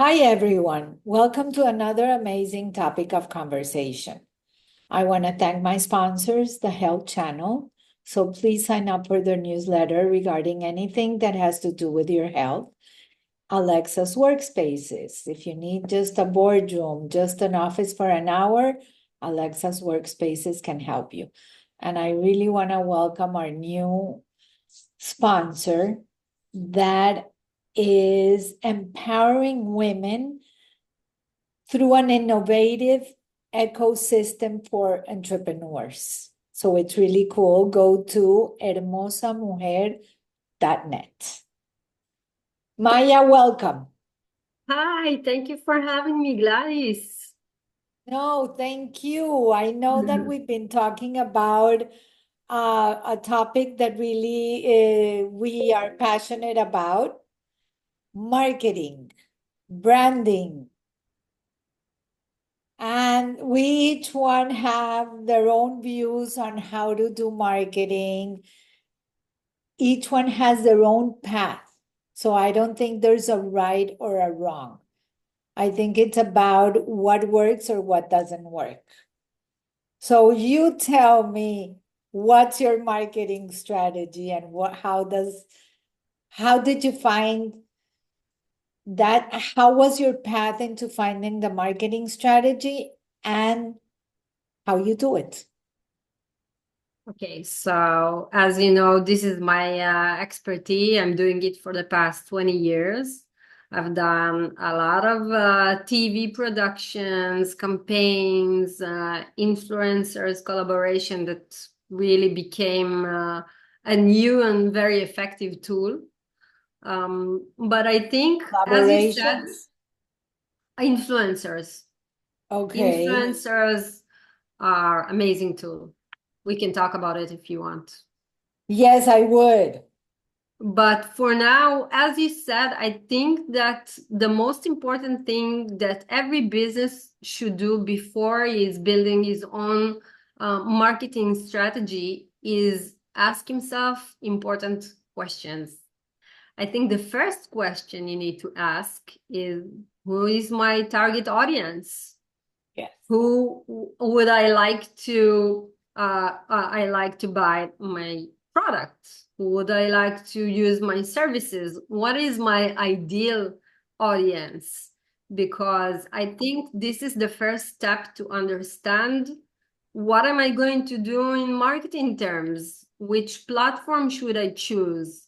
Hi, everyone. Welcome to another amazing topic of conversation. I want to thank my sponsors, the Health Channel. So please sign up for their newsletter regarding anything that has to do with your health. Alexa's Workspaces. If you need just a boardroom, just an office for an hour, Alexa's Workspaces can help you. And I really want to welcome our new sponsor that is empowering women through an innovative ecosystem for entrepreneurs. So it's really cool. Go to hermosamujer.net. Maya, welcome. Hi, thank you for having me, Gladys. No, thank you. I know that we've been talking about a topic that really we are passionate about, marketing, branding. And we each one have their own views on how to do marketing. Each one has their own path. So I don't think there's a right or a wrong. I think it's about what works or what doesn't work. So you tell me, what's your marketing strategy and how did you find that? How was your path into finding the marketing strategy and how you do it? Okay, so as you know, this is my expertise. I'm doing it for the past 20 years. I've done a lot of TV productions, campaigns, influencers, collaboration that really became a new and very effective tool. But I think, as you said, Collaborations? influencers. Okay. Influencers are amazing tool. We can talk about it if you want. Yes, I would. But for now, as you said, I think that the most important thing that every business should do before is building his own marketing strategy is ask himself important questions. I think the first question you need to ask is, who is my target audience? Yes. Who would I like to buy my product? Would I like to use my services? What is my ideal audience? Because I think this is the first step to understand what am I going to do in marketing terms? Which platform should I choose?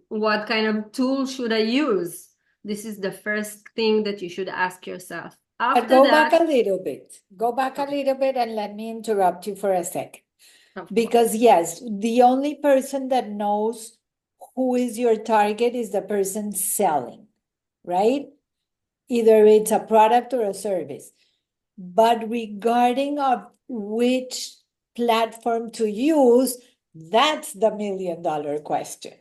What kind of tool should I use? This is the first thing that you should ask yourself. But After go back that, a little bit. Go back a okay, little bit and let me interrupt you for a second. of Because, course. yes, the only person that knows who is your target is the person selling, right? Either it's a product or a service. But regarding of which platform to use, that's the $1 million question.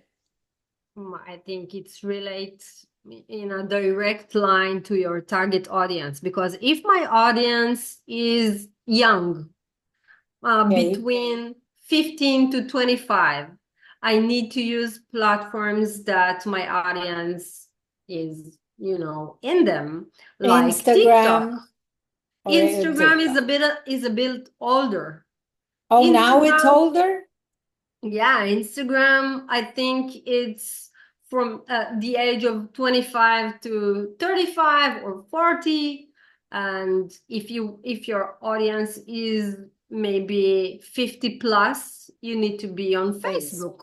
I think it's relates in a direct line to your target audience, because if my audience is young, Okay. between 15 to 25, I need to use platforms that my audience is, in them, like TikTok. Instagram or Instagram TikTok. is a bit older. Oh, now it's Instagram, older? yeah, Instagram, I think it's from the age of 25 to 35 or 40. And if your audience is maybe 50 plus, you need to be on Face. Facebook.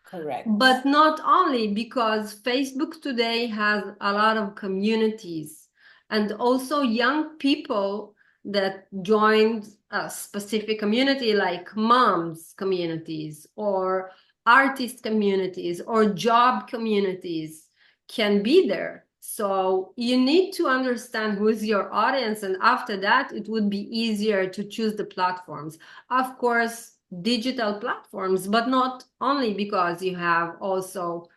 Correct. But not only, because Facebook today has a lot of communities and also young people that joined a specific community, like moms communities or artist communities or job communities, can be there. So you need to understand who's your audience, and after that it would be easier to choose the platforms. Of course, digital platforms, but not only, because you have also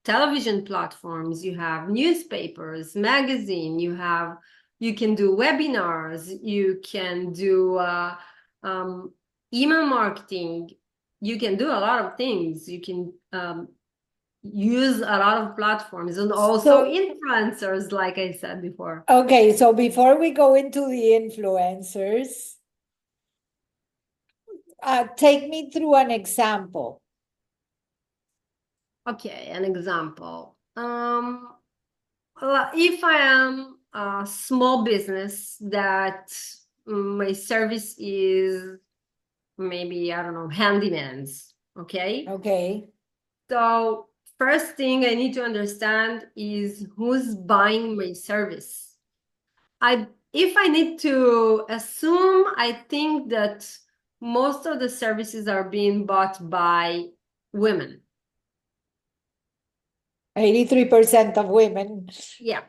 television platforms, you have newspapers, magazine, you can do webinars, you can do email marketing, you can do a lot of things. You can use a lot of platforms and also So, influencers, like I said before. okay, so before we go into the influencers, take me through an example. Okay, an example. If I am a small business that my service is maybe, I don't know, handymans, okay? Okay. So first thing I need to understand is who's buying my service. If I need to assume, I think that most of the services are being bought by women. 83% of women Yeah.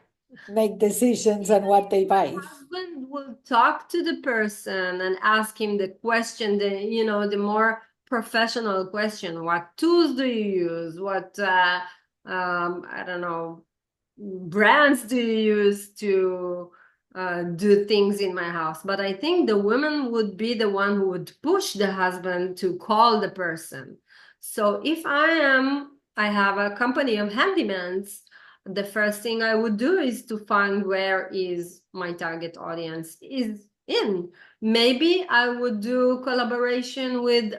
make decisions on what they My buy. husband will talk to the person and ask him the question, the more professional question. What tools do you use? What I don't know, brands do you use to do things in my house? But I think the woman would be the one who would push the husband to call the person. So if I have a company of handymans, the first thing I would do is to find where is my target audience is in. Maybe I would do collaboration with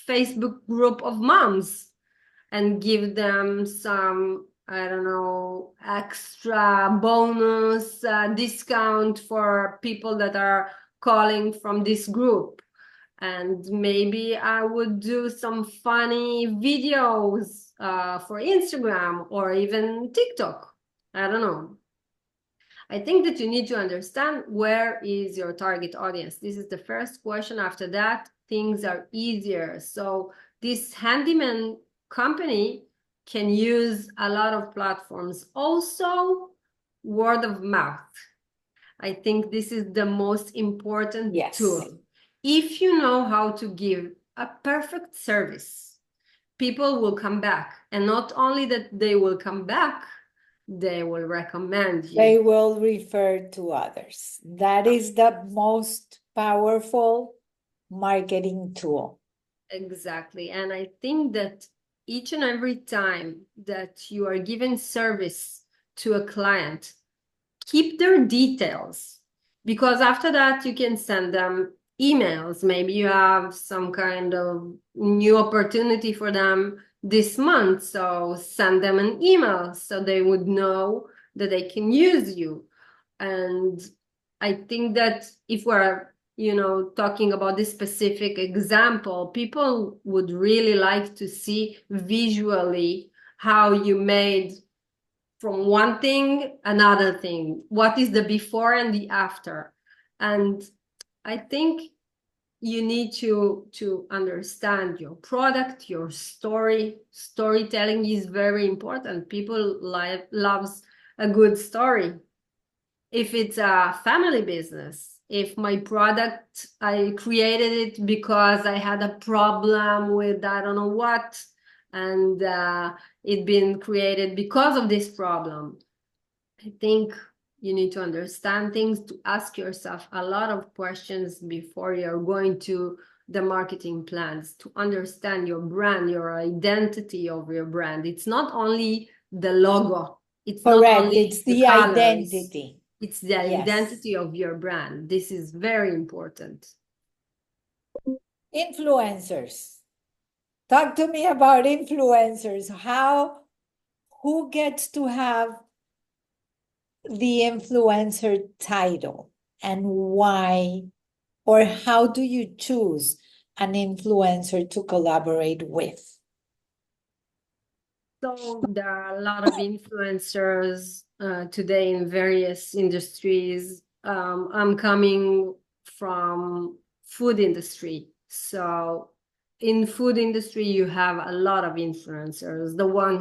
Facebook group of moms and give them some, I don't know, extra bonus discount for people that are calling from this group. And maybe I would do some funny videos for Instagram or even TikTok. I don't know. I think that you need to understand where is your target audience. This is the first question. After that, things are easier. So this handyman company can use a lot of platforms. Also, word of mouth. I think this is the most important tool. If you know how to give a perfect service, people will come back. And not only that they will come back, they will recommend you. They will refer to others. That is the most powerful marketing tool. Exactly. And I think that each and every time that you are giving service to a client, keep their details, because after that you can send them emails. Maybe you have some kind of new opportunity for them this month, so send them an email so they would know that they can use you. And I think that if we're talking about this specific example, people would really like to see visually how you made from one thing another thing. What is the before and the after? And I think you need to understand your product, your story. Storytelling is very important. People loves a good story. If it's a family business, if my product, I created it because I had a problem with I don't know what, and it been created because of this problem. I think you need to understand things, to ask yourself a lot of questions before you're going to the marketing plans, to understand your brand, your identity of your brand. It's not only the logo. It's not Correct. only It's the colors. identity. It's the identity of your brand. This is very important. Influencers. Talk to me about influencers. Who gets to have the influencer title and why, or how do you choose an influencer to collaborate with? So there are a lot of influencers today in various industries. I'm coming from food industry. So in food industry, you have a lot of influencers, the one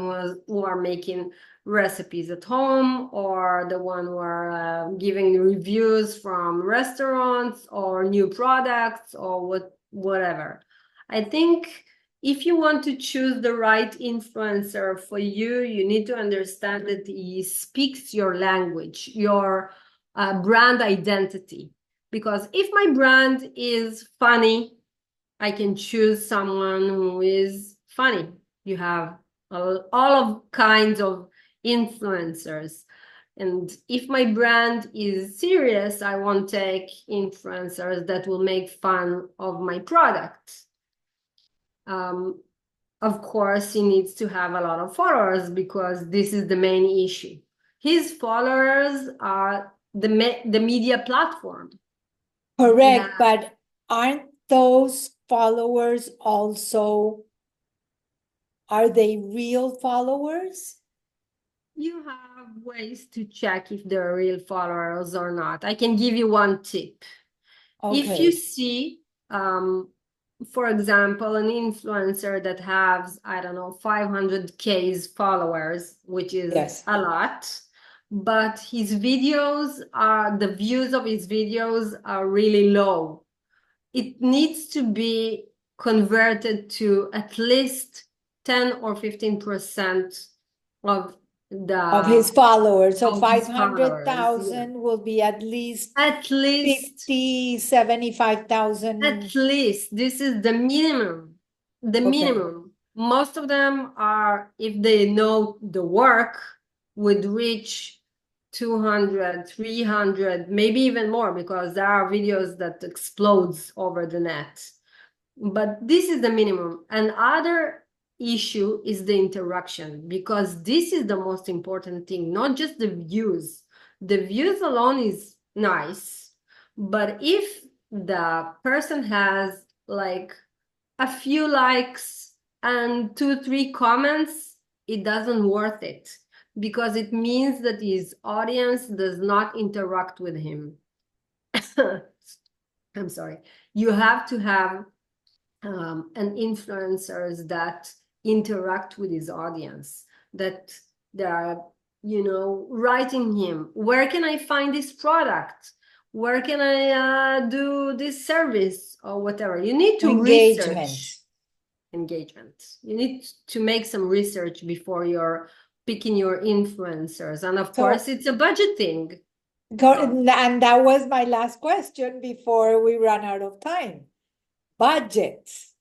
who are making recipes at home, or the one who are giving reviews from restaurants or new products or whatever. I think if you want to choose the right influencer for you, you need to understand that he speaks your language, your brand identity. Because if my brand is funny, I can choose someone who is funny. You have all of kinds of influencers. And if my brand is serious, I won't take influencers that will make fun of my product. Of course, he needs to have a lot of followers because this is the main issue. His followers are the media platform. Correct, but aren't those followers also, are they real followers? You have ways to check if they're real followers or not. I can give you one tip. If you Okay, see, for example, an influencer that has, I don't know, 500K followers, which is yes. a lot, but his videos the views of his videos are really low. It needs to be converted to at least 10 or 15% of Of his followers, so of his followers. 500,000 will be at least At least 50, 75,000. At least this is the minimum. The Okay. minimum. Most of them are, if they know the work, would reach 200, 300, maybe even more, because there are videos that explodes over the net. But this is the minimum. And other issue is the interaction, because this is the most important thing, not just the views. The views alone is nice, but if the person has like a few likes and 2, 3 comments, it doesn't worth it, because it means that his audience does not interact with him. I'm sorry. You have to have an influencers that interact with his audience, that they are, writing him, where can I find this product? Where can I do this service or whatever? You need to research engagement. You need to make some research before you're picking your influencers. And of course, it's a budget thing. And that was my last question before we run out of time. Budgets.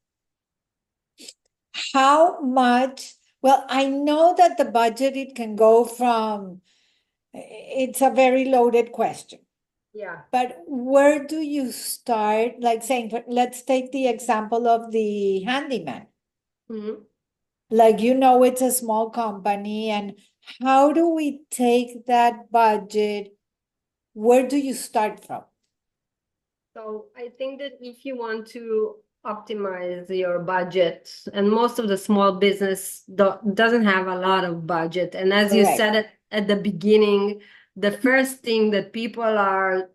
How much? Well, I know that the budget, it can go from, it's a very loaded question. Yeah. But where do you start? Like saying, let's take the example of the handyman. Mm-hmm. Like, it's a small company, and how do we take that budget? Where do you start from? So I think that if you want to optimize your budget, and most of the small business doesn't have a lot of budget, and as you Correct. said at the beginning, the first thing that people are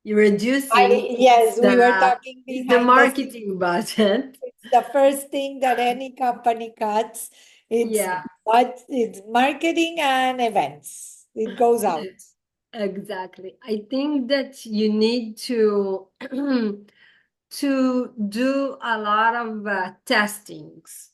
reducing Yes, we were talking is the behind the scenes. marketing budget. It's the first thing that any company cuts. Yeah, But it's marketing and events. It goes out. exactly. I think that you need to to do a lot of testings.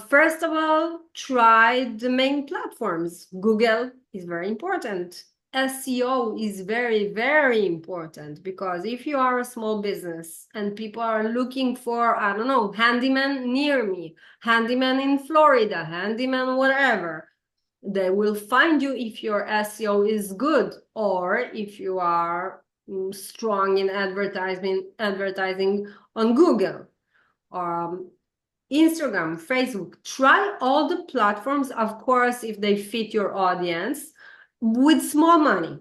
First of all, try the main platforms. Google is very important. SEO is very, very important, because if you are a small business and people are looking for, I don't know, handyman near me, handyman in Florida, handyman whatever, they will find you if your SEO is good, or if you are strong in advertising on Google. Instagram, Facebook, try all the platforms, of course, if they fit your audience, with small money.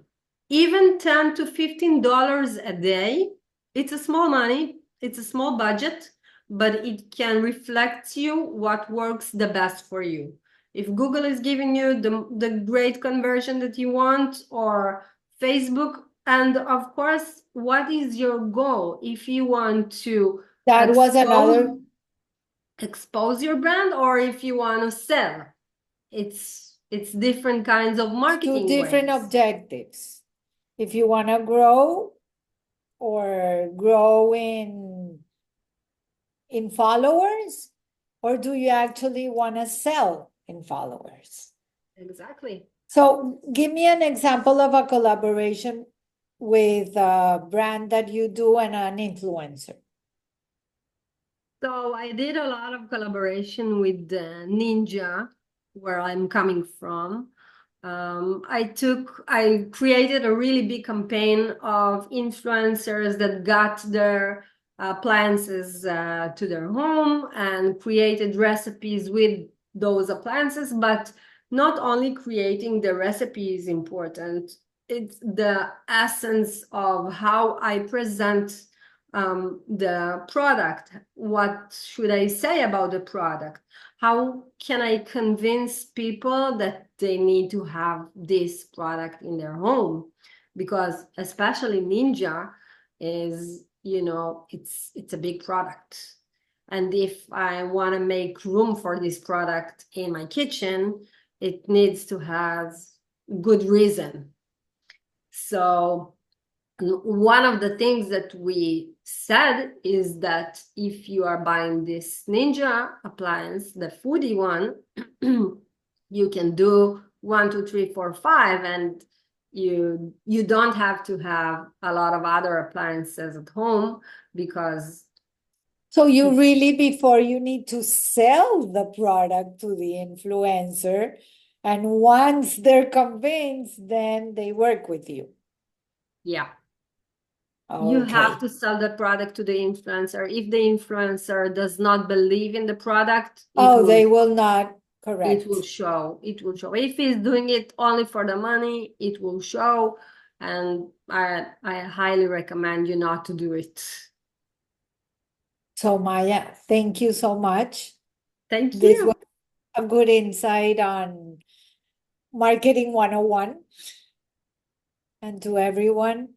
Even $10 to $15 a day, it's a small money, it's a small budget, but it can reflect you what works the best for you. If Google is giving you the great conversion that you want, or Facebook, and of course, what is your goal? If you want to That was another expose your brand, or if you want to sell, it's different kinds of marketing two different ways. objectives. If you want to grow or grow in followers, or do you actually want to sell in followers? Exactly. So give me an example of a collaboration with a brand that you do and an influencer. So I did a lot of collaboration with Ninja, where I'm coming from. I created a really big campaign of influencers that got their appliances to their home and created recipes with those appliances. But not only creating the recipe is important, it's the essence of how I present the product. What should I say about the product? How can I convince people that they need to have this product in their home? Because especially Ninja is, it's a big product. And if I want to make room for this product in my kitchen, it needs to have good reason. So one of the things that we said is that if you are buying this Ninja appliance, the foodie one, you can do 1, 2, 3, 4, 5, and you don't have to have a lot of other appliances at home, because So you really, before you need to sell the product to the influencer, and once they're convinced, then they work with you. yeah, Okay. you have to sell the product to the influencer. If the influencer does not believe in the product, they will not. Correct. It will show. It will show. If he's doing it only for the money, it will show. And I highly recommend you not to do it. So Maya, thank you so much. Thank This you. was a good insight on marketing 101. And to everyone,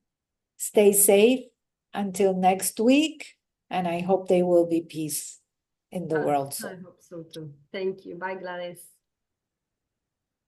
stay safe until next week. And I hope there will be peace in the world. I hope so too. Thank you. Bye, Gladys.